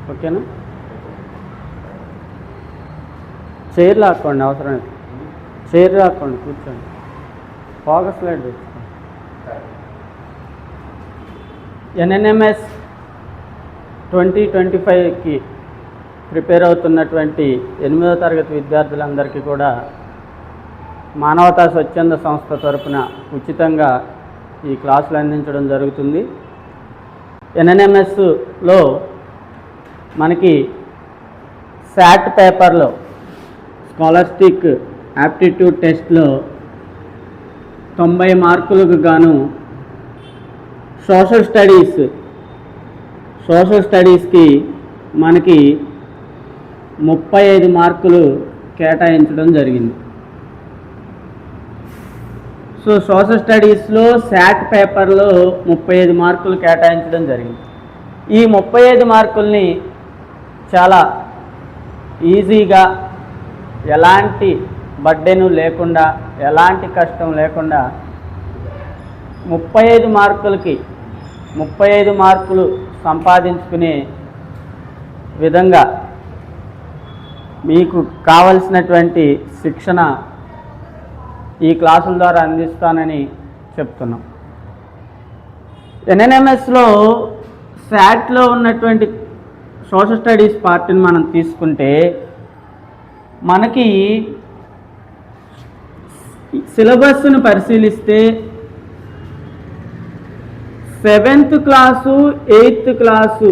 ఓకేనా? చైర్ లాక్కోండి, అవసరం చైర్ లాక్కోండి, కూర్చోండి. ఫోకస్ లైట్ తెచ్చుకోండి. NNMS 2025కి ప్రిపేర్ అవుతున్నటువంటి 8వ తరగతి విద్యార్థులందరికీ కూడా మానవతా స్వచ్ఛంద సంస్థ తరపున ఉచితంగా ఈ క్లాసులు అందించడం జరుగుతుంది. NNMSలో మనకి శాట్ పేపర్లో స్కాలర్స్టిక్ యాప్టిట్యూడ్ టెస్ట్లో 90 మార్కులకు గాను సోషల్ స్టడీస్కి మనకి 35 మార్కులు కేటాయించడం జరిగింది. సో సోషల్ స్టడీస్లో శాట్ పేపర్లో 35 మార్కులు కేటాయించడం జరిగింది. ఈ 35 మార్కుల్ని చాలా ఈజీగా, ఎలాంటి బర్డెను లేకుండా, ఎలాంటి కష్టం లేకుండా 35 మార్కులకి 35 మార్కులు సంపాదించుకునే విధంగా మీకు కావలసినటువంటి శిక్షణ ఈ క్లాసుల ద్వారా అందిస్తానని చెప్తున్నాం. NNMSలో శాట్లో ఉన్నటువంటి సోషల్ స్టడీస్ పార్ట్ని మనం తీసుకుంటే మనకి సిలబస్ను పరిశీలిస్తే 7th క్లాసు 8th క్లాసు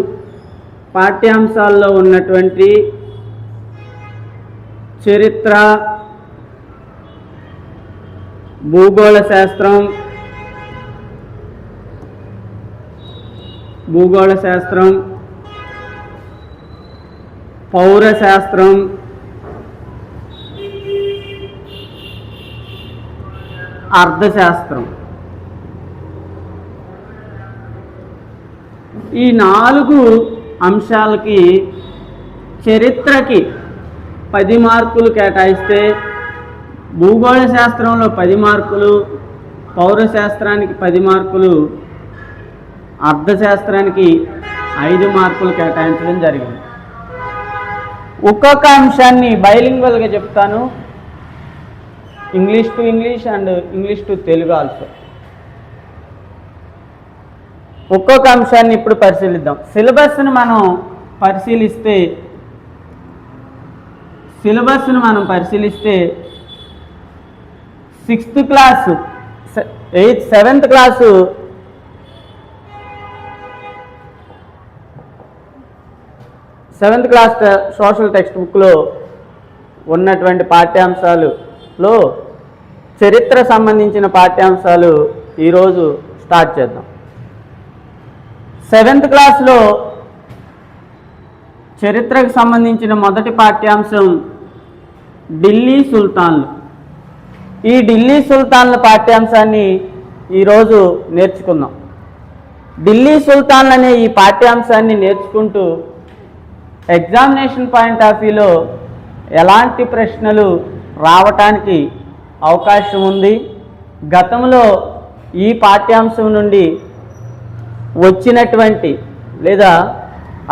పాఠ్యాంశాల్లో ఉన్నటువంటి చరిత్ర, భూగోళ శాస్త్రం, పౌరశాస్త్రం, అర్థశాస్త్రం, ఈ 4 అంశాలకి చరిత్రకి 10 మార్కులు కేటాయిస్తే, భూగోళ శాస్త్రంలో 10 మార్కులు, పౌరశాస్త్రానికి 10 మార్కులు, అర్థశాస్త్రానికి 5 మార్కులు కేటాయించడం జరిగింది. ఒక్కొక్క అంశాన్ని బైలింగ్వల్గా చెప్తాను, English to English and English to Telugu also. ఒక్కొక్క అంశాన్ని ఇప్పుడు పరిశీలిద్దాం. సిలబస్ను మనం పరిశీలిస్తే 6th class 7th class social text బుక్లో ఉన్నటువంటి పాఠ్యాంశాలలో చరిత్ర సంబంధించిన పాఠ్యాంశాలు ఈరోజు స్టార్ట్ చేద్దాం. 7th క్లాస్లో చరిత్రకు సంబంధించిన మొదటి పాఠ్యాంశం ఢిల్లీ సుల్తాన్లు. ఈ ఢిల్లీ సుల్తాన్ల పాఠ్యాంశాన్ని ఈరోజు నేర్చుకుందాం. ఢిల్లీ సుల్తాన్లు అనే ఈ పాఠ్యాంశాన్ని నేర్చుకుంటూ ఎగ్జామినేషన్ పాయింట్ ఆఫ్ వ్యూలో ఎలాంటి ప్రశ్నలు రావటానికి అవకాశం ఉంది, గతంలో ఈ పాఠ్యాంశం నుండి వచ్చినటువంటి లేదా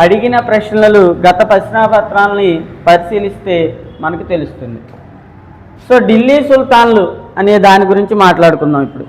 అడిగిన ప్రశ్నలు గత ప్రశ్నాపత్రాలని పరిశీలిస్తే మనకు తెలుస్తుంది. సో ఢిల్లీ సుల్తాన్లు అనే దాని గురించి మాట్లాడుకుందాం ఇప్పుడు.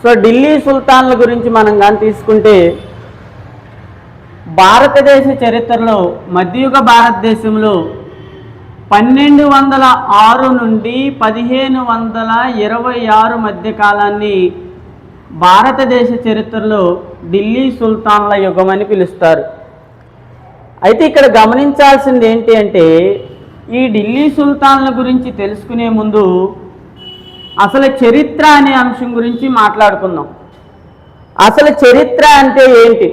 సో ఢిల్లీ సుల్తాన్ల గురించి మనం కానీ తీసుకుంటే, భారతదేశ చరిత్రలో మధ్యయుగ భారతదేశంలో 1206 నుండి 1526 మధ్య కాలాన్ని భారతదేశ చరిత్రలో ఢిల్లీ సుల్తాన్ల యుగం అని పిలుస్తారు. అయితే ఇక్కడ గమనించాల్సింది ఏంటి అంటే, ఈ ఢిల్లీ సుల్తాన్ల గురించి తెలుసుకునే ముందు అసలు చరిత్ర అనే అంశం గురించి మాట్లాడుకుందాం. అసలు చరిత్ర అంటే ఏంటి?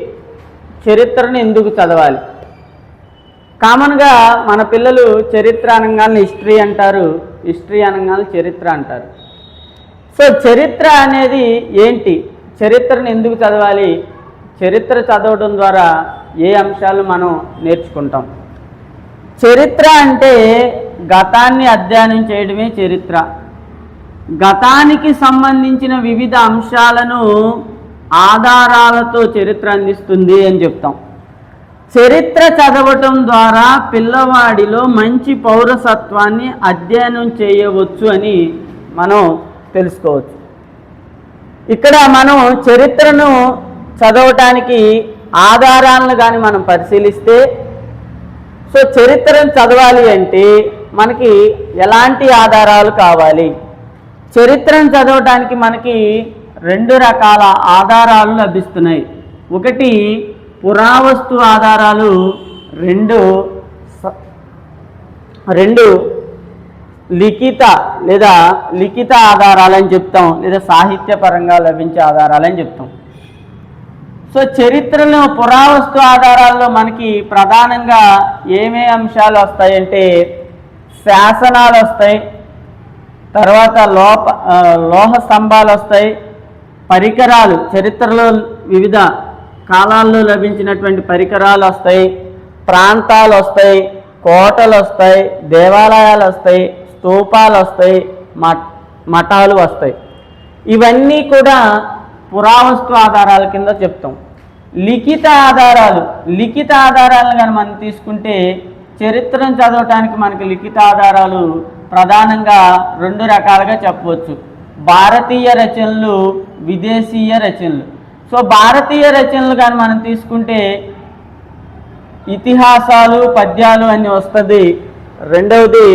చరిత్రను ఎందుకు చదవాలి? కామన్గా మన పిల్లలు చరిత్ర అనగానే హిస్టరీ అంటారు, హిస్టరీ అనగానే చరిత్ర అంటారు. సో చరిత్ర అనేది ఏంటి? చరిత్రను ఎందుకు చదవాలి? చరిత్ర చదవడం ద్వారా ఏ అంశాలు మనం నేర్చుకుంటాం? చరిత్ర అంటే గతాన్ని అధ్యయనం చేయడమే చరిత్ర. గతానికి సంబంధించిన వివిధ అంశాలను ఆధారాలతో చరిత్ర అందిస్తుంది అని చెప్తాం. చరిత్ర చదవటం ద్వారా పిల్లవాడిలో మంచి పౌరసత్వాన్ని అధ్యయనం చేయవచ్చు అని మనం తెలుసుకోవచ్చు. ఇక్కడ మనం చరిత్రను చదవటానికి ఆధారాలను కానీ మనం పరిశీలిస్తే, సో చరిత్రను చదవాలి అంటే మనకి ఎలాంటి ఆధారాలు కావాలి? చరిత్రను చదవటానికి మనకి 2 రకాల ఆధారాలు లభిస్తున్నాయి. ఒకటి పురావస్తు ఆధారాలు, రెండు లిఖిత ఆధారాలని చెప్తాం, లేదా సాహిత్యపరంగా లభించే ఆధారాలని చెప్తాం. సో చరిత్రలో పురావస్తు ఆధారాల్లో మనకి ప్రధానంగా ఏమే అంశాలు వస్తాయంటే శాసనాలు వస్తాయి, తర్వాత లోహ స్తంభాలు వస్తాయి, పరికరాలు, చరిత్రలో వివిధ కాలాల్లో లభించినటువంటి పరికరాలు వస్తాయి, ప్రాంతాలు వస్తాయి, కోటలు వస్తాయి, దేవాలయాలు వస్తాయి, స్తూపాలు వస్తాయి, మఠాలు వస్తాయి. ఇవన్నీ కూడా పురావస్తు ఆధారాల కింద చెప్తాం. లిఖిత ఆధారాలను కానీ మనం తీసుకుంటే చరిత్రను చదవటానికి మనకి లిఖిత ఆధారాలు ప్రధానంగా 2 రకాలుగా చెప్పవచ్చు. భారతీయ రచనలు, విదేశీయ రచనలు. సో భారతీయ రచనలు కానీ మనం తీసుకుంటే ఇతిహాసాలు, పద్యాలు అన్నీ వస్తుంది. రెండవది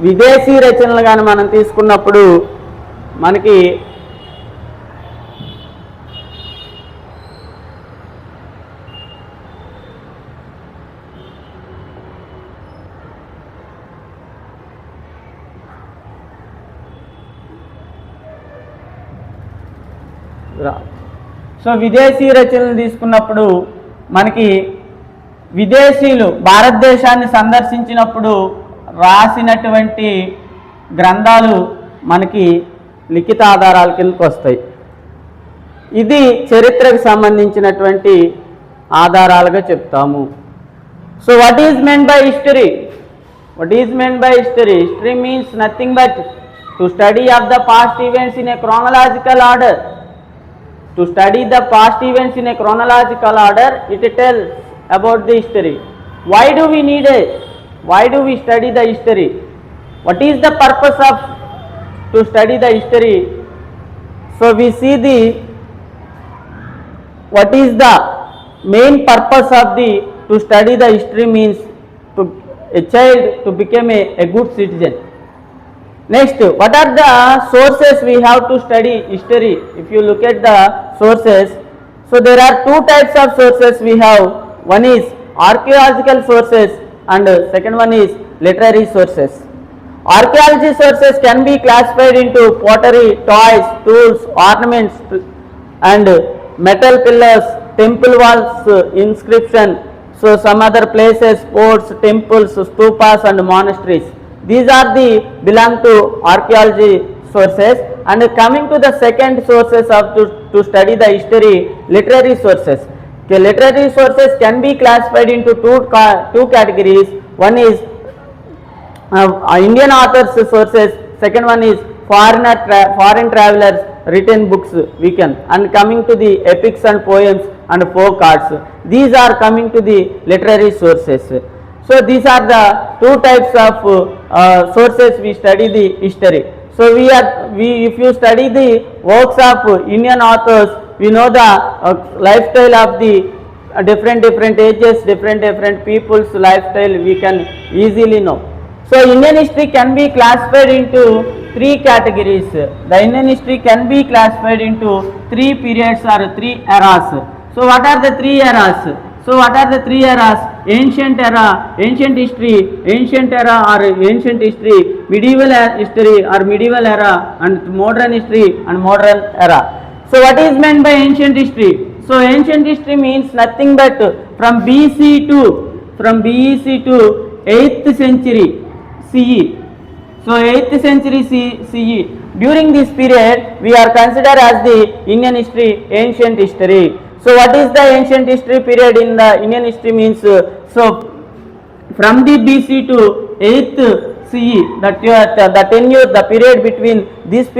విదేశీ రచనలు కానీ మనం తీసుకున్నప్పుడు మనకి విదేశీ రచనలు తీసుకున్నప్పుడు మనకి విదేశీయులు భారతదేశాన్ని సందర్శించినప్పుడు రాసినటువంటి గ్రంథాలు మనకి లిఖిత ఆధారాల కిందకు వస్తాయి. ఇది చరిత్రకు సంబంధించినటువంటి ఆధారాలుగా చెప్తాము. So what is meant by history? History means nothing but to study of the past events in a chronological order. To study the past events in a chronological order, it tells about the history. Why do we study the history? What is the purpose of to study the history? So we see what is the main purpose of to study the history means a child to become a good citizen. Next, what are the sources we have to study history? If you look at the sources, so there are 2 types of sources we have. One is archaeological sources and second one is literary sources. Archaeology sources can be classified into pottery, toys, tools, ornaments and metal pillars, temple walls, inscription, so some other places, forts, temples, stupas and monasteries. These are belong to archaeology sources. And coming to the second sources of to study the history, literary sources. Okay, literary sources can be classified into two categories. One is Indian authors sources, second one is foreign travelers written books we can, and coming to the epics and poems and folk arts. These are coming to the literary sources. So these are the 2 types of sources we study the history. So if you study the works of Indian authors, we know the lifestyle of the different ages, different people's lifestyle we can easily know. So Indian history can be classified into 3 categories. The Indian history can be classified into 3 periods or 3 eras. So what are the 3 eras? Ancient era, ancient history, medieval history or medieval era, and modern history and modern era. So what is meant by ancient history? So ancient history means nothing but from BC to 8th century CE. So 8th century CE. During this period, we are considered as the Indian history, ancient history. So what is the ancient history period in the Indian history means? So from the BC to 8th CE, the tenure, the period between this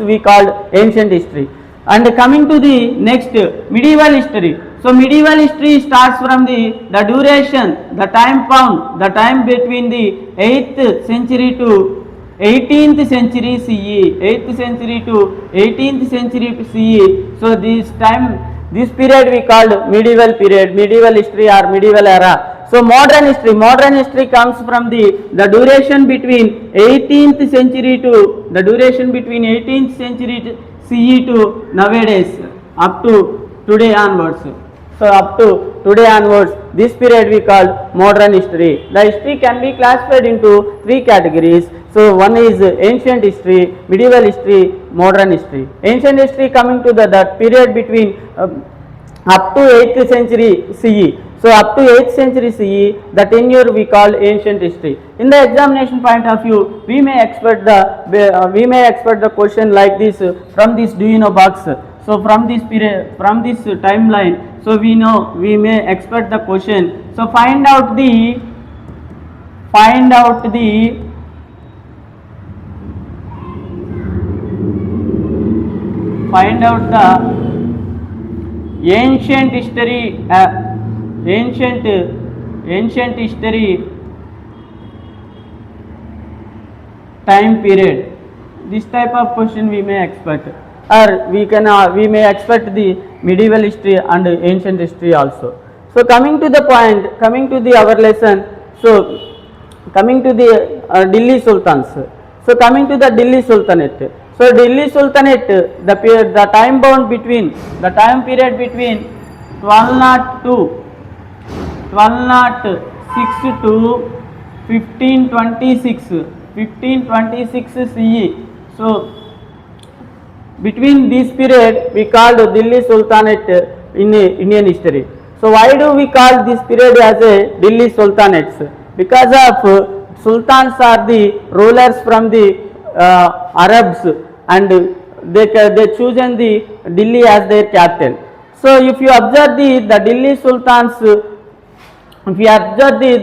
we called ancient history. And coming to the next, medieval history. So medieval history starts from the duration, the time found, the time between the 8th century to 18th century CE, 8th century to 18th century CE. So this period we called medieval period, medieval history or medieval era. So modern history comes from the duration between 18th century to the duration between 18th century CE to nowadays, up to today onwards. So up to today onwards, this period we call modern history. The history can be classified into three categories. So one is ancient history, medieval history, modern history. Ancient history coming to that period between up to 8th century CE. So up to 8th century CE, the tenure we call ancient history. In the examination point of view, we may expect the question like this from this do you know box. So from this period, from this timeline, so we may expect the question. So find out the ancient history. Ancient history time period. This type of question we may expect, or we may expect the medieval history and ancient history also. So coming to the point, coming to the our lesson. So coming to the Delhi Sultans. So coming to the Delhi Sultanate. So Delhi Sultanate, the time bound between the time period between 1206 to 1526 CE. So between this period we called Delhi Sultanate in Indian history. So why do we call this period as a Delhi Sultanates? Because of sultans are the rulers from the Arabs, and they chosen the Delhi as their capital. So if you observe the Delhi Sultans, if you observe the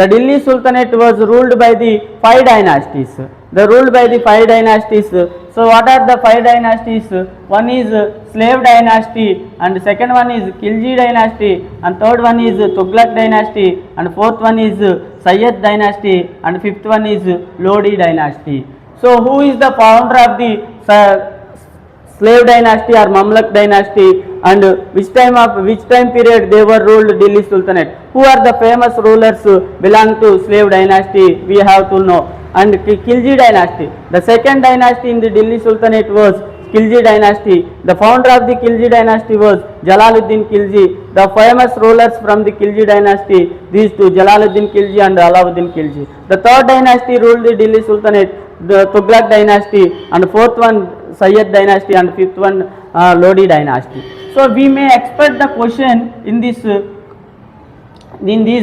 Delhi Sultanate was ruled by the 5 dynasties. They ruled by the 5 dynasties. So what are the 5 dynasties? One is Slave dynasty, and second one is Khilji dynasty, and third one is Tughlaq dynasty, and fourth one is Sayyid dynasty, and fifth one is Lodi dynasty. So who is the founder of the Slave dynasty or Mamluk dynasty, and which time period they were ruled Delhi Sultanate? Who are the famous rulers belong to Slave dynasty? We have to know. And Khilji dynasty, the second dynasty in the Delhi Sultanate was Khilji dynasty. The founder of the Khilji dynasty was Alauddin Khilji. The famous rulers from the Khilji dynasty, these two, Alauddin Khilji and Alauddin Khilji. The third dynasty ruled the Delhi Sultanate, the Tughlaq dynasty, and fourth one Sayyid dynasty, and fifth one Lodi dynasty. So we may expect the question in these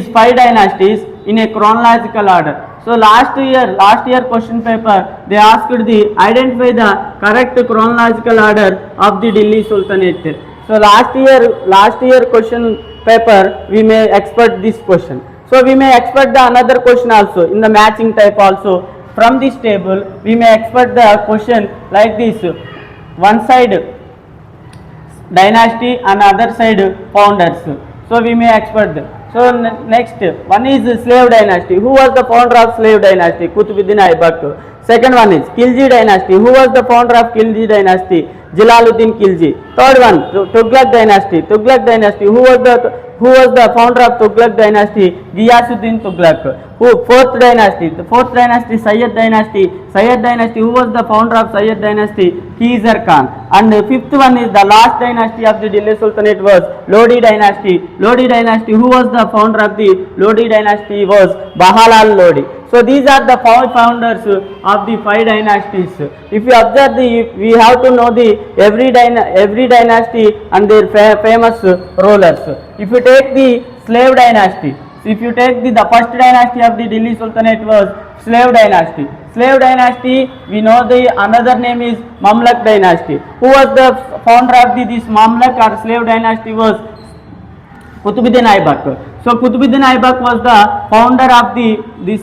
5 dynasties in a chronological order. So last year question paper, they asked the identify the correct chronological order of the Delhi Sultanate. So last year question paper, we may expect this question. So we may expect the another question also in the matching type also. From this table, we may expect the question like this: one side dynasty and other side founders. So we may expect them. So next one is Slave dynasty. Who was the founder of Slave dynasty? Qutbuddin Aibak. Second one is Khilji dynasty. Who was the founder of Khilji dynasty? Alauddin Khilji. Third one, Tughlaq dynasty. Tughlaq dynasty. Who was the founder of Tughlaq dynasty? Ghiyasuddin Tughlaq. Fourth dynasty. The fourth dynasty, Sayyid dynasty. Sayyid dynasty. Who was the founder of Sayyid dynasty? Khizar Khan. And fifth one is the last dynasty of the Delhi Sultanate was Lodi dynasty. Lodi dynasty. Who was the founder of the Lodi dynasty? Was Bahalal Lodi. So So these are the five founders of the five dynasties. If you observe we have to know the every dynasty and their famous rulers. If you take the slave dynasty, if you take the first dynasty of the Delhi Sultanate was slave dynasty. Slave dynasty, we know the another name is Mamluk dynasty. Who was the founder of this Mamluk or slave dynasty was Qutbuddin Aibak. So Qutbuddin Aibak was the founder of the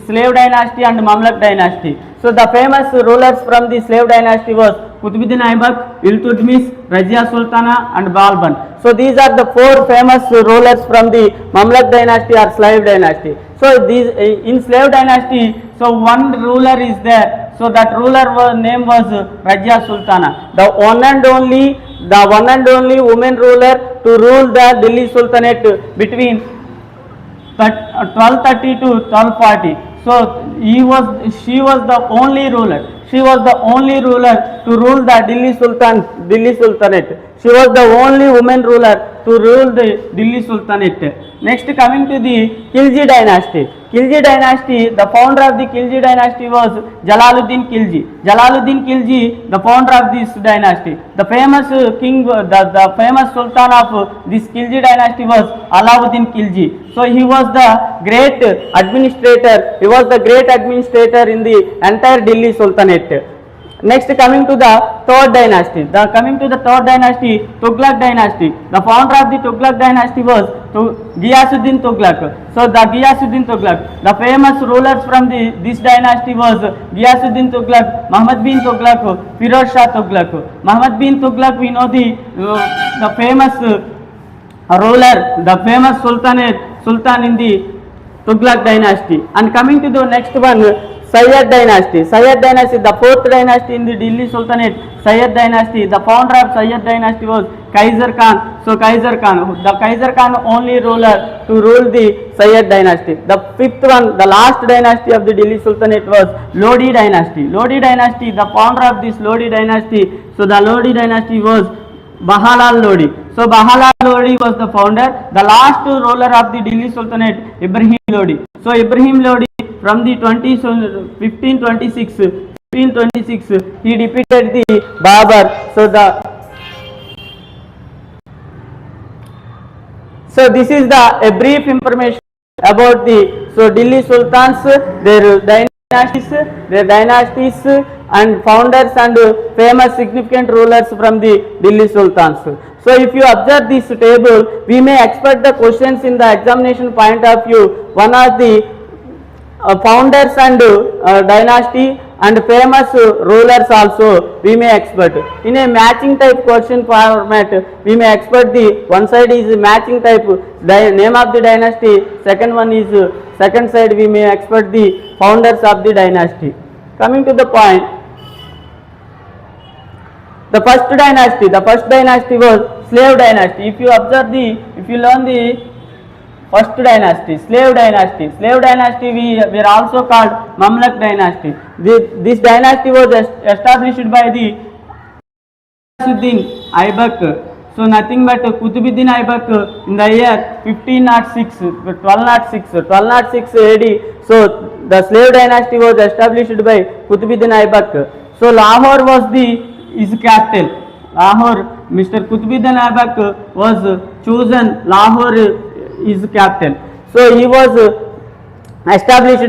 slave dynasty and Mamluk dynasty. So the famous rulers from the slave dynasty was Qutbuddin Aibak, Iltutmish, Razia Sultana and Balban. So these are the four famous rulers from the Mamluk dynasty or slave dynasty. So these in slave dynasty, so one ruler is there. So that ruler name was Razia Sultana, the one and only woman ruler to rule the Delhi Sultanate between 1230 to 1240. So she was the only ruler. She was the only ruler to rule the Delhi Sultanate. She was the only woman ruler to rule the Delhi Sultanate. Next, coming to the Khilji dynasty. Khilji dynasty, the founder of the Khilji dynasty was Alauddin Khilji. Alauddin Khilji, the founder of this dynasty. The famous king, the famous sultan of this Khilji dynasty was Alauddin Khilji. So he was the great administrator. He was the great administrator in the entire Delhi Sultanate. Next, coming to the third dynasty. Tughlaq dynasty. The founder of the Tughlaq dynasty was Ghiyasuddin Tughlaq. So the Ghiyasuddin Tughlaq. The famous rulers from this dynasty was Ghiyasuddin Tughlaq, Muhammad bin Tughlaq, Firoz Shah Tughlaq. Muhammad bin Tughlaq, we know the famous ruler, the famous sultan in the Tughlaq dynasty. And coming to the next one, Sayyid dynasty. Sayyid dynasty, the fourth dynasty in the Delhi Sultanate. Sayyid dynasty, the founder of Sayyid dynasty was Kaiser Khan. So Kaiser Khan, the Kaiser Khan only ruler to rule the Sayyid dynasty. The fifth one, the last dynasty of the Delhi Sultanate was Lodi dynasty. Lodi dynasty, the founder of this Lodi dynasty. So the Lodi dynasty was Bahalal Lodi. So Bahalal Lodi was the founder. The last ruler of the Delhi Sultanate, Ibrahim Lodi. So Ibrahim Lodi, from the 1526, he defeated the Babar. So this is a brief information about the Delhi Sultans, their dynasties and founders and famous significant rulers from the Delhi Sultans. So if you observe this table, we may expect the questions in the examination point of view. One of the founders and dynasty and famous rulers also we may expect. In a matching type question format, we may expect the one side is matching type, name of the dynasty, second side we may expect the founders of the dynasty. Coming to the point, the first dynasty was slave dynasty. If you learn the first dynasty, slave dynasty we are also called Mamluk dynasty. This dynasty was established by the Ghiyasuddin Aibak. So nothing but Qutbuddin Aibak in the year 1206 AD. So the slave dynasty was established by Qutbuddin Aibak. So Lahore was his capital. Lahore, Mr. Qutbuddin Aibak was chosen Lahore is capital. So he was established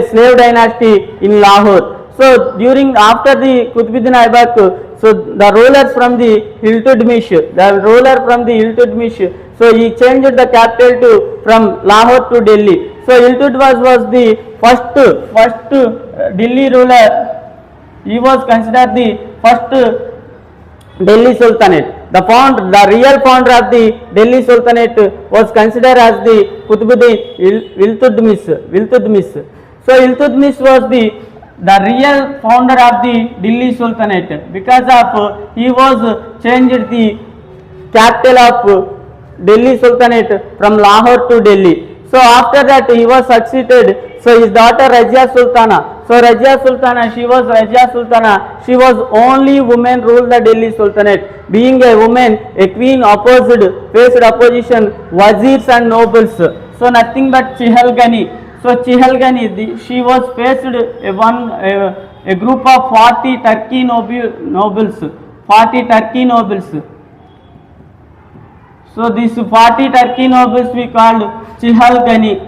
slave dynasty in Lahore. So after the Qutbuddin Aibak, so the ruler from the Iltutmish, so he changed the capital from Lahore to Delhi. So Iltutmish was the first Delhi ruler. He was considered the first Delhi Sultanate. The real founder of the Delhi Sultanate was considered as the Qutbuddin Iltutmish. So Iltutmish was the real founder of the Delhi Sultanate because of he was changed the capital of Delhi Sultanate from Lahore to Delhi. So after that he was succeeded. So his daughter Razia Sultana. So she was only woman ruled the Delhi Sultanate. Being a woman, a queen faced opposition, wazirs and nobles. So nothing but Chihalgani. So Chihalgani, she was faced a group of 40 Turkey nobles, 40 Turkey nobles. So these 40 Turkey nobles we called Chihalgani.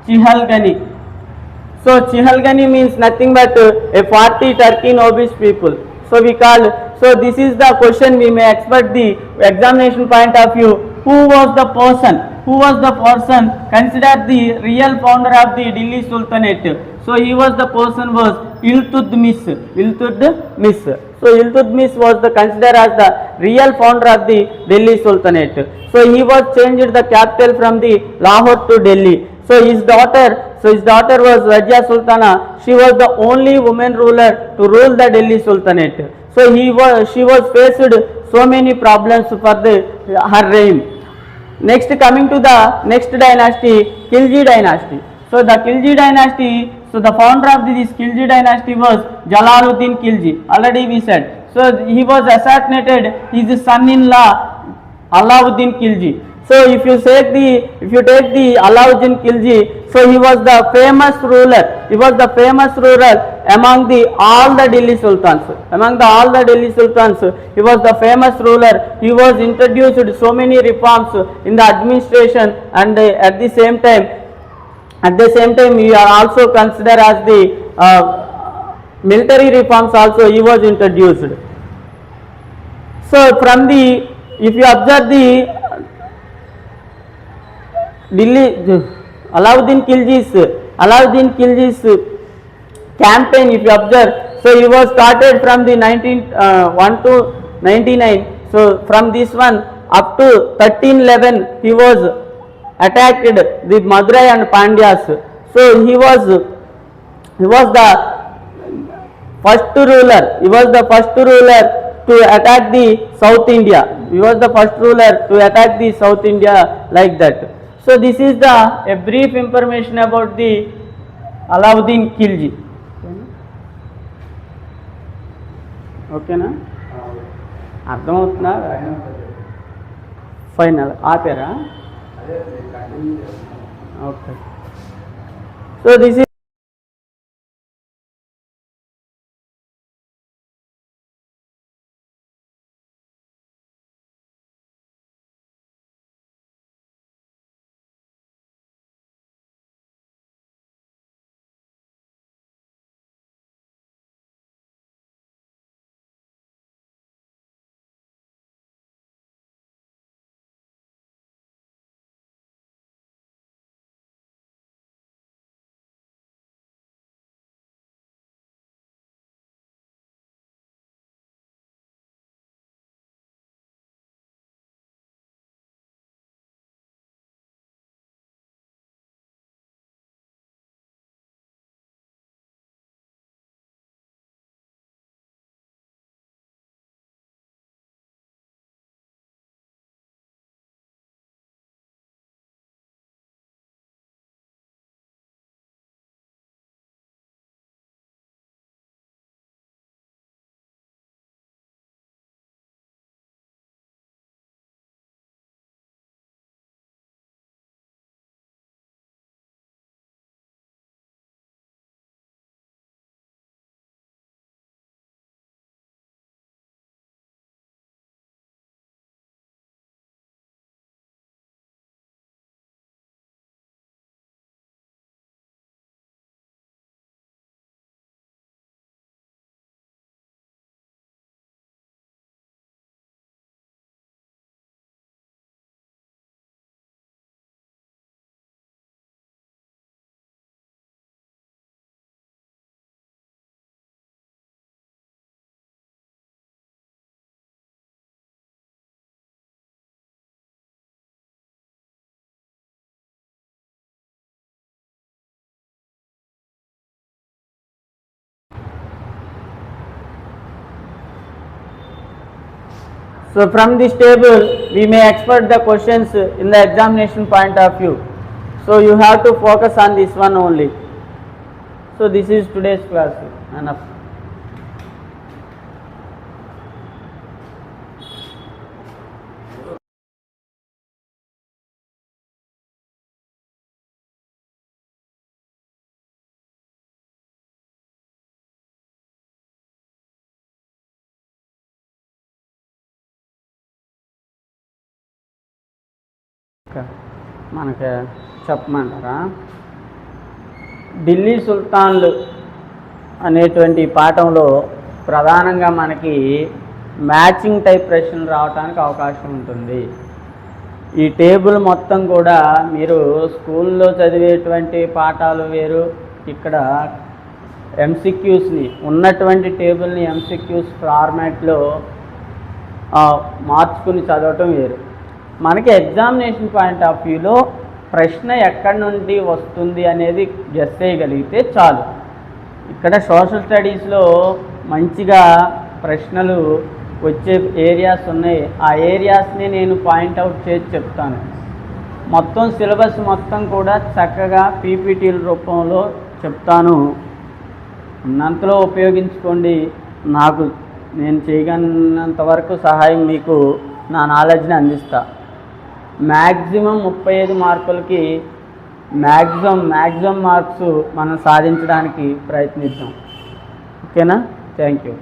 Chihalgani. So Chihalgani means nothing but a 40 Turkey nobles people. So we called. So this is the question we may expect the examination point of view. Who was the person? Who was the person considered the real founder of the Delhi Sultanate? So he was the person was Iltutmish. Iltutmish. So Iltutmish was the considered as the real founder of the Delhi Sultanate. So he was changed the capital from the Lahore to Delhi. So his daughter was Rajya Sultana. She was the only woman ruler to rule the Delhi Sultanate. So she was faced so many problems for her reign. Next, coming to the next dynasty, Khilji dynasty. So the Khilji dynasty, so the founder of this Khilji dynasty was Alauddin Khilji. Already we said. So he was assassinated. His son-in-law Alauddin Khilji. So if you take the Alauddin Khilji, so he was the famous ruler. He was the famous ruler among all the Delhi Sultans. Among all the Delhi Sultans, he was the famous ruler. He was introduced so many reforms in the administration, and at the same time, he are also considered as the military reforms also he was introduced. So if you observe the Alauddin Khilji's campaign, if you observe, so he was started from the 1 to 99. So from this one up to 1311, he was attacked the Madurai and Pandyas. So he was the first ruler. He was the first ruler to attack the South India. He was the first ruler to attack the South India like that. So this is a brief information about the Alauddin Khilji. ఓకేనా అర్థమవుతుందా final ఆపారా okay so this So from this table we may expect the questions in the examination point of view. So you have to focus on this one only. So this is today's class. Enough. మనకి చెప్పమంటారా? ఢిల్లీ సుల్తాన్లు అనేటువంటి పాఠంలో ప్రధానంగా మనకి matching type ప్రశ్నలు రావడానికి అవకాశం ఉంటుంది. ఈ టేబుల్ మొత్తం కూడా మీరు స్కూల్లో చదివేటువంటి పాఠాలు వేరు, ఇక్కడ ఎంసీక్యూస్ని ఉన్నటువంటి టేబుల్ని ఎంసీక్యూస్ ఫార్మాట్లో మార్చుకుని చదవటం వేరు. మనకి ఎగ్జామినేషన్ పాయింట్ ఆఫ్ వ్యూలో ప్రశ్న ఎక్కడి నుండి వస్తుంది అనేది గెస్ చేయగలిగితే చాలు. ఇక్కడ సోషల్ స్టడీస్లో మంచిగా ప్రశ్నలు వచ్చే ఏరియాస్ ఉన్నాయి. ఆ ఏరియాస్ని నేను పాయింట్అవుట్ చేసి చెప్తాను. మొత్తం సిలబస్ మొత్తం కూడా చక్కగా పీపీటీల రూపంలో చెప్తాను. ఉన్నంతలో ఉపయోగించుకోండి. నేను చేయగలిగినంత వరకు సహాయం మీకు నా నాలెడ్జ్ని అందిస్తా. మ్యాక్సిమం 35 మార్కులకి మ్యాక్సిమం మార్క్స్ మనం సాధించడానికి ప్రయత్నిద్దాం. ఓకేనా? Thank you.